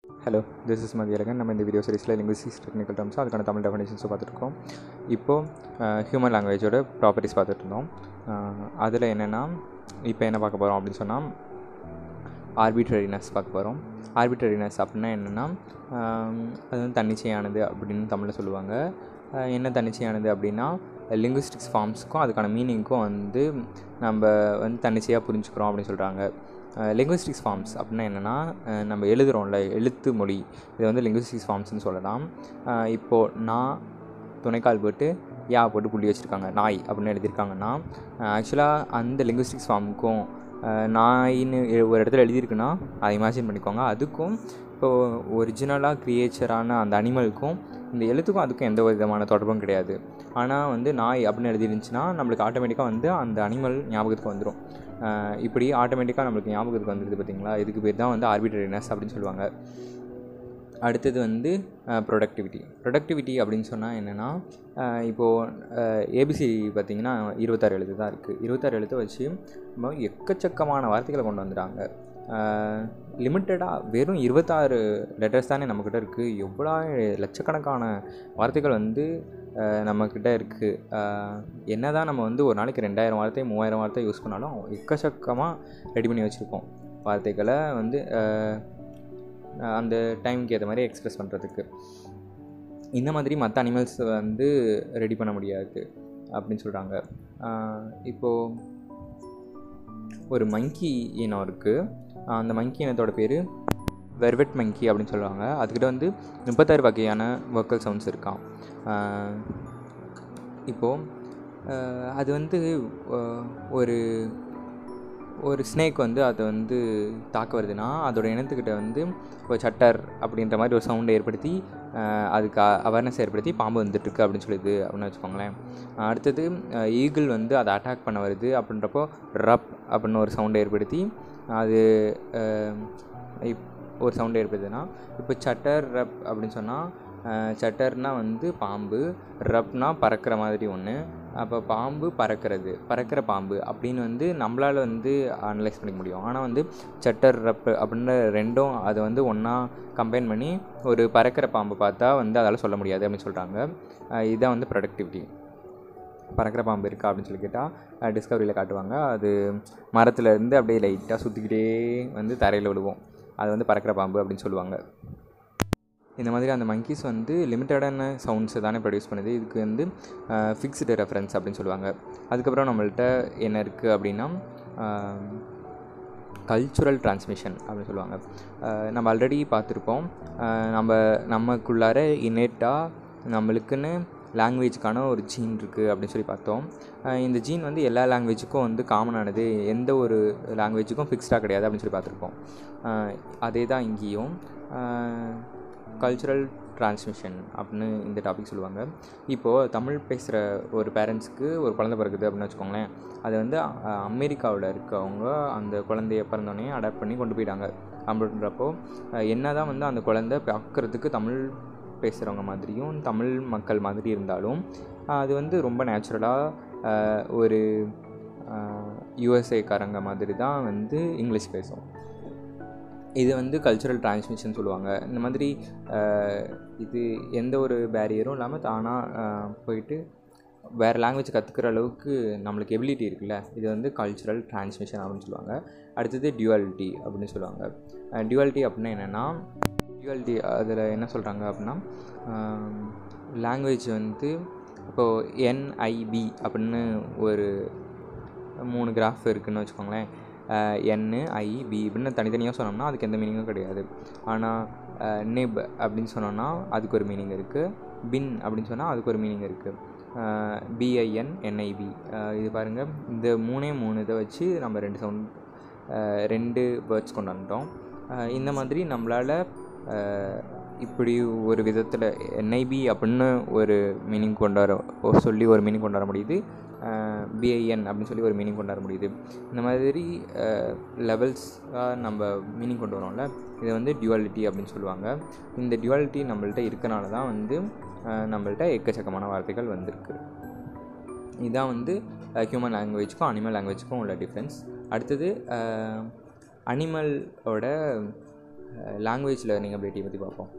Hello, this is Mathiyazhagan. நம்ம இந்த video சீரிஸில் லிங்குவிஸ்டிக்ஸ் டெக்னிக்கல் டேர்ம்ஸ் அதுக்கான தமிழ் டெஃபினேஷன்ஸும் பார்த்துருக்கோம். இப்போது ஹியூமன் லாங்குவேஜோட ப்ராப்பர்ட்டிஸ் பார்த்துட்டு இருந்தோம். அதில் என்னென்னா இப்போ என்ன பார்க்க போகிறோம் அப்படின்னு சொன்னால் ஆர்பிட்ரரினஸ் பார்க்க போகிறோம். ஆர்பிட்ரரினஸ் அப்படின்னா என்னென்னா அது வந்து தன்னிச்சையானது அப்படின்னு தமிழில் சொல்லுவாங்க. என்ன தன்னிச்சையானது அப்படின்னா லிங்குவிஸ்டிக்ஸ் ஃபார்ம்ஸுக்கும் அதுக்கான மீனிங்க்கும் வந்து நம்ம வந்து தன்னிச்சையாக புரிஞ்சுக்கிறோம் அப்படின்னு சொல்கிறாங்க. லிங்குவிஸ்டிக்ஸ் ஃபார்ம்ஸ் அப்படின்னா என்னென்னா நம்ம எழுதுகிறோம்ல எழுத்து மொழி, இதை வந்து லிங்குவிஸ்டிக்ஸ் ஃபார்ம்ஸ்னு சொல்லலாம். இப்போது நான் துணைக்கால் போட்டு யா போட்டு புள்ளி வச்சுருக்காங்க, நாய் அப்படின்னு எழுதியிருக்காங்கன்னா ஆக்சுவலாக அந்த லிங்குவிஸ்டிக்ஸ் ஃபார்முக்கும் நாயின்னு ஒரு இடத்துல எழுதியிருக்குன்னா அதை இமேஜின் பண்ணிக்கோங்க. அதுக்கும் இப்போது ஒரிஜினலாக க்ரியேச்சரான அந்த அனிமலுக்கும் இந்த எழுத்துக்கும் அதுக்கும் எந்த விதமான தொடர்பும் கிடையாது. ஆனால் வந்து நாய் அப்படின்னு எழுதிருந்துச்சுன்னா நம்மளுக்கு ஆட்டோமேட்டிக்காக வந்து அந்த அனிமல் ஞாபகத்துக்கு வந்துடும். இப்படி ஆட்டோமேட்டிக்காக நம்மளுக்கு ஞாபகத்துக்கு வந்துடுது பார்த்திங்களா. இதுக்கு பேர் தான் வந்து ஆர்பிட்ரரினஸ் அப்படின்னு சொல்லுவாங்க. அடுத்தது வந்து ப்ரொடக்டிவிட்டி அப்படின்னு சொன்னால் என்னென்னா இப்போது ஏபிசி பார்த்திங்கன்னா 26 எழுத்து தான் இருக்குது. 26 எழுத்தை வச்சு நம்ம எக்கச்சக்கமான வார்த்தைகளை கொண்டு வந்துட்டாங்க. லிமிட்டடாக வெறும் 26 லெட்டர்ஸ் தானே நம்மக்கிட்ட இருக்குது. எவ்வளோ லட்சக்கணக்கான வார்த்தைகள் வந்து நம்மக்கிட்ட இருக்குது. என்ன தான் நம்ம வந்து ஒரு நாளைக்கு 2000 வார்த்தை 3000 வார்த்தை யூஸ் பண்ணாலும் எக்கச்சக்கமாக ரெடி பண்ணி வச்சுருக்கோம் வார்த்தைகளை வந்து அந்த டைமுக்கு ஏற்ற மாதிரி எக்ஸ்ப்ரெஸ் பண்ணுறதுக்கு. இந்த மாதிரி மற்ற அனிமல்ஸ் வந்து ரெடி பண்ண முடியாது அப்படின்னு சொல்கிறாங்க. இப்போது ஒரு மங்கி இனம் இருக்குது. அந்த மங்கி இனத்தோட பேர் வெர்வெட் மங்கி அப்படின்னு சொல்லுவாங்க. அதுக்கிட்ட வந்து 36 வகையான வோக்கல் சவுண்ட்ஸ் இருக்கான். இப்போது அது வந்து ஒரு ஸ்னேக் வந்து அதை வந்து தாக்க வருதுன்னா அதோட இனத்துக்கிட்ட வந்து இப்போ சட்டர் அப்படின்ற மாதிரி ஒரு சவுண்டை ஏற்படுத்தி அதுக்கு அவேர்னஸ் ஏற்படுத்தி பாம்பு வந்துட்டுருக்கு அப்படின்னு சொல்லுது அப்படின்னு வச்சுக்கோங்களேன். அடுத்தது ஈகிள் வந்து அதை அட்டாக் பண்ண வருது அப்படின்றப்போ ரப் அப்படின்னு ஒரு சவுண்டை ஏற்படுத்தி அது ஒரு சவுண்டை ஏற்படுதுன்னா இப்போ சட்டர் ரப் அப்படின்னு சொன்னால் சட்டர்னால் வந்து பாம்பு, ரப்னால் பறக்கிற மாதிரி ஒன்று. அப்போ பாம்பு பறக்கிற பாம்பு அப்படின்னு வந்து நம்மளால் வந்து அனலைஸ் பண்ணிக்க முடியும். ஆனால் வந்து சட்டர் ரப் அப்படின்னு ரெண்டும் அதை வந்து ஒன்றா கம்பைன் பண்ணி ஒரு பறக்கிற பாம்பு பார்த்தா வந்து அதால் சொல்ல முடியாது அப்படின்னு சொல்கிறாங்க. இதுதான் வந்து ப்ரொடக்டிவிட்டி. பறக்கிற பாம்பு இருக்கா அப்படின்னு சொல்லி கேட்டால் டிஸ்கவரியில் காட்டுவாங்க. அது மரத்தில் இருந்து அப்படியே லைட்டாக சுற்றிக்கிட்டே வந்து தரையில் விழுவோம். அது வந்து பறக்கிற பாம்பு அப்படின்னு சொல்லுவாங்க. இந்த மாதிரி அந்த மங்கீஸ் வந்து லிமிட்டடான சவுண்ட்ஸை தானே ப்ரொடியூஸ் பண்ணுது. இதுக்கு வந்து ஃபிக்ஸ்டு ரெஃபரன்ஸ் அப்படின்னு சொல்லுவாங்க. அதுக்கப்புறம் நம்மள்ட்ட என்ன இருக்குது அப்படின்னா கல்ச்சுரல் டிரான்ஸ்மிஷன் அப்படின்னு சொல்லுவாங்க. நம்ம ஆல்ரெடி பார்த்துருப்போம். நமக்குள்ளார இன்னேட்டாக நம்மளுக்குன்னு லாங்குவேஜுக்கான ஒரு ஜீன் இருக்குது அப்படின்னு சொல்லி பார்த்தோம். இந்த ஜீன் வந்து எல்லா லாங்குவேஜுக்கும் வந்து காமனானது, எந்த ஒரு லாங்குவேஜுக்கும் ஃபிக்ஸ்டாக கிடையாது அப்படின்னு சொல்லி பார்த்துருப்போம். அதே தான் இங்கேயும் கல்ச்சுரல் டிரான்ஸ்மிஷன் அப்படின்னு இந்த டாபிக் சொல்லுவாங்க. இப்போது தமிழ் பேசுகிற ஒரு பேரண்ட்ஸ்க்கு ஒரு குழந்தை பிறகுது அப்படின்னு வச்சுக்கோங்களேன். அது வந்து அமெரிக்காவில் இருக்கவங்க அந்த குழந்தைய பிறந்தோடனே அடாப்ட் பண்ணி கொண்டு போயிட்டாங்க. அப்படின்றப்போ என்ன தான் வந்து அந்த குழந்தை பார்க்குறதுக்கு தமிழ் பேசுகிறவங்க மாதிரியும் தமிழ் மக்கள் மாதிரி இருந்தாலும் அது வந்து ரொம்ப நேச்சுரலாக ஒரு யூஎஸ்ஏக்காரங்க மாதிரி தான் வந்து இங்கிலீஷ் பேசும். இது வந்து கல்ச்சுரல் டிரான்ஸ்மிஷன் சொல்லுவாங்க. இந்த மாதிரி இது எந்த ஒரு பேரியரும் இல்லாமல் தானாக போயிட்டு வேறு லாங்குவேஜ் கற்றுக்கிற அளவுக்கு நம்மளுக்கு எபிலிட்டி இருக்குல்ல, இது வந்து கல்ச்சுரல் டிரான்ஸ்மிஷன் அப்படின்னு சொல்லுவாங்க. அடுத்தது டியூவாலிட்டி அப்படின்னு சொல்லுவாங்க. டியூவாலிட்டி அப்படின்னா என்னென்னா அதில் என்ன சொல்கிறாங்க அப்படின்னா லாங்குவேஜ் வந்து இப்போது NIB அப்படின்னு ஒரு 3 கிராஃப் இருக்குதுன்னு வச்சுக்கோங்களேன். NIB இப்படின்னு தனித்தனியாக சொன்னோம்னா அதுக்கு எந்த மீனிங்கும் கிடையாது. ஆனால் நிப் அப்படின்னு சொன்னோன்னா அதுக்கு ஒரு மீனிங் இருக்குது. பின் அப்படின்னு சொன்னால் அதுக்கு ஒரு மீனிங் இருக்குது. BIN NIB இது பாருங்கள், இந்த 3 இதை வச்சு நம்ம 2 வேர்ட்ஸ் கொண்டு வந்துட்டோம். இந்த மாதிரி நம்மளால் இப்படி ஒரு விதத்தில் NIB அப்படின்னு ஒரு மீனிங் சொல்லி ஒரு மீனிங் கொண்டு வர முடியுது. BIN அப்படின்னு சொல்லி ஒரு மீனிங் கொண்டு வர முடியுது. இந்த மாதிரி லெவல்ஸாக நம்ம மீனிங் கொண்டு வரோம்ல, இதை வந்து டியூவாலிட்டி அப்படின்னு சொல்லுவாங்க. இந்த டியூவாலிட்டி நம்மள்ட்ட இருக்கனால தான் வந்து நம்மள்ட்ட எக்கச்சக்கமான வார்த்தைகள் வந்திருக்கு. இதுதான் வந்து ஹியூமன் லாங்குவேஜுக்கும் அனிமல் லாங்குவேஜுக்கும் உள்ள டிஃப்ரென்ஸ். அடுத்தது அனிமலோட லாங்குவேஜ் லேர்னிங் அபிலிட்டி பற்றி பார்ப்போம்.